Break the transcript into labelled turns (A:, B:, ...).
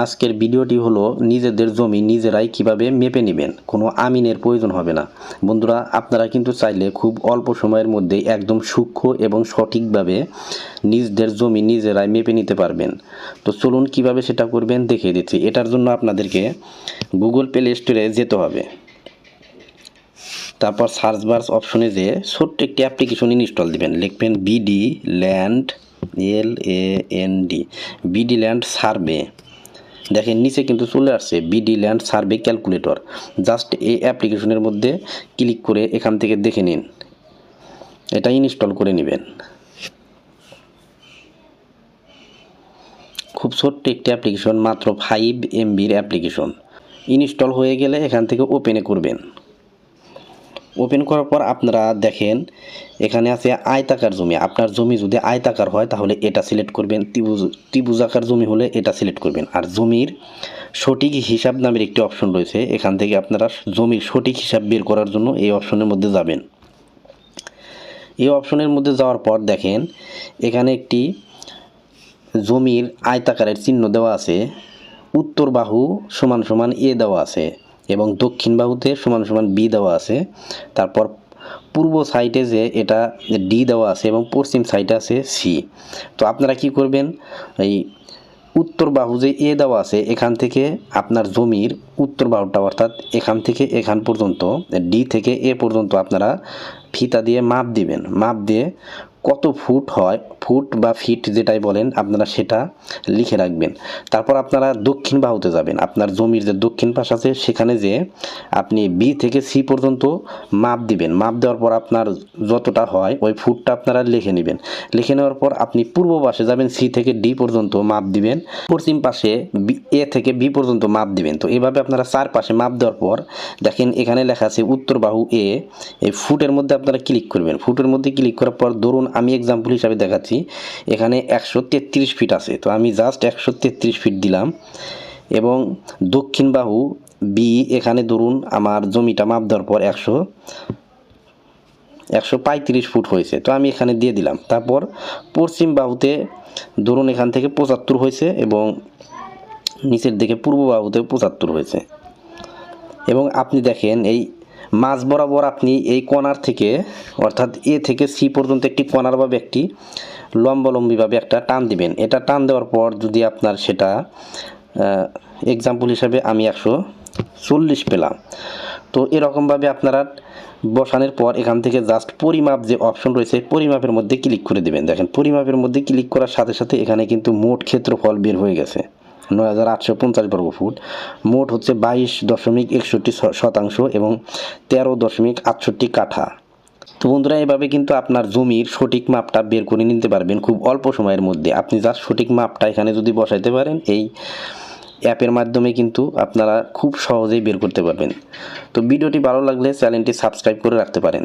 A: আজকের ভিডিওটি হলো নিজেদের জমি নিজেরাই কিভাবে মেপে নেবেন, কোনো আমিনের প্রয়োজন হবে না। বন্ধুরা, আপনারা কিন্তু চাইলে খুব অল্প সময়ের মধ্যে একদম সূক্ষ্ম এবং সঠিকভাবে নিজেদের জমি নিজেরাই মেপে নিতে পারবেন। তো চলুন কিভাবে সেটা করবেন দেখিয়ে দিচ্ছি। এটার জন্য আপনাদেরকে গুগল প্লে স্টোরে যেতে হবে। তারপর সার্চ বার অপশনে যেয়ে ছোট্ট একটি অ্যাপ্লিকেশন ইনস্টল দিবেন। লিখবেন BD land, LAND, BD land survey. দেখেন নিচে কিন্তু চলে আসছে BD land survey calculator. Just এই অ্যাপ্লিকেশনের মধ্যে ক্লিক করে এখান থেকে দেখে নিন, এটা ইনস্টল করে নেবেন। খুব ছোট্ট একটি অ্যাপ্লিকেশন, মাত্র 5 MBর অ্যাপ্লিকেশন। ইনস্টল হয়ে গেলে এখান থেকে ওপেনে করবেন। ওপেন করার পর আপনারা দেখেন এখানে আছে আয়তাকার জমি। আপনার জমি যদি আয়তাকার হয় তাহলে এটা সিলেক্ট করবেন, ত্রিভুজাকার জমি হলে এটা সিলেক্ট করবেন। আর জমির সঠিক হিসাব নামের একটি অপশন রয়েছে, এখান থেকে আপনারা জমির সঠিক হিসাব বের করার জন্য এই অপশনের মধ্যে যাবেন। এই অপশনের মধ্যে যাওয়ার পর দেখেন এখানে একটি জমির আয়তাকারের চিহ্ন দেওয়া আছে, উত্তর বাহু সমান সমান A দেওয়া আছে এবং দক্ষিণ বাহুতে সমান সমান B দেওয়া আছে। তারপর পূর্ব সাইডে যে এটা D দেওয়া আছে এবং পশ্চিম সাইডে আছে C। তো আপনারা কি করবেন, এই উত্তর বাহু যে A দেওয়া আছে এখান থেকে আপনার জমির উত্তর বাহুটা অর্থাৎ এখান থেকে এখান পর্যন্ত D থেকে A পর্যন্ত আপনারা ফিতা দিয়ে মাপ দিবেন। মাপ দিয়ে কত ফুট হয়, ফুট বা ফিট যেটাই বলেন আপনারা সেটা লিখে রাখবেন। তারপর আপনারা দক্ষিণ বাহুতে যাবেন, আপনার জমির যে দক্ষিণ পাশ আছে সেখানে যে আপনি B থেকে C পর্যন্ত মাপ দিবেন। মাপ দেওয়ার পর আপনার যতটা হয় ওই ফুটটা আপনারা লিখে নেবেন। লিখে নেওয়ার পর আপনি পূর্ব পাশে যাবেন, C থেকে D পর্যন্ত মাপ দিবেন। পশ্চিম পাশে A থেকে B পর্যন্ত মাপ দিবেন। তো এভাবে আপনারা 4 পাশে মাপ দেওয়ার পর দেখেন এখানে লেখা আছে উত্তর বাহু A। এই ফুটের মধ্যে আপনারা ক্লিক করবেন। ফুটের মধ্যে ক্লিক করার পর ধরুন আমি এক্সাম্পল হিসাবে দেখাচ্ছি, এখানে 133 ফিট আছে। তো আমি জাস্ট 133 ফিট দিলাম এবং দক্ষিণ বাহু B এখানে ধরুন আমার জমিটা মাপ দেওয়ার পর 135 ফুট হয়েছে, তো আমি এখানে দিয়ে দিলাম। তারপর পশ্চিম বাহুতে ধরুন এখান থেকে 75 হয়েছে এবং নিচের দিকে পূর্ব বাহুতে 75 হয়েছে। এবং আপনি দেখেন এই মাঝ বরাবর আপনি এই কণার থেকে অর্থাৎ A থেকে C পর্যন্ত একটি কণারভাবে একটি লম্বালম্বিভাবে একটা টান দিবেন। এটা টান দেওয়ার পর যদি আপনার সেটা এক্সাম্পল হিসাবে আমি 140 পেলাম, তো এরকমভাবে আপনারা বসানোর পর এখান থেকে জাস্ট পরিমাপ যে অপশন রয়েছে পরিমাপের মধ্যে ক্লিক করে দেবেন। দেখেন পরিমাপের মধ্যে ক্লিক করার সাথে সাথে এখানে কিন্তু মোট ক্ষেত্রফল বের হয়ে গেছে 9850 বর্গফুট। মোট হচ্ছে 22.61% এবং 13.68 কাঠা। তো বন্ধুরা, এভাবে কিন্তু আপনার জমির সঠিক মাপটা বের করে নিতে পারবেন খুব অল্প সময়ের মধ্যে। আপনি যার সঠিক মাপটা এখানে যদি বসাইতে পারেন এই অ্যাপের মাধ্যমে কিন্তু আপনারা খুব সহজেই বের করতে পারবেন। তো ভিডিওটি ভালো লাগলে চ্যানেলটি সাবস্ক্রাইব করে রাখতে পারেন।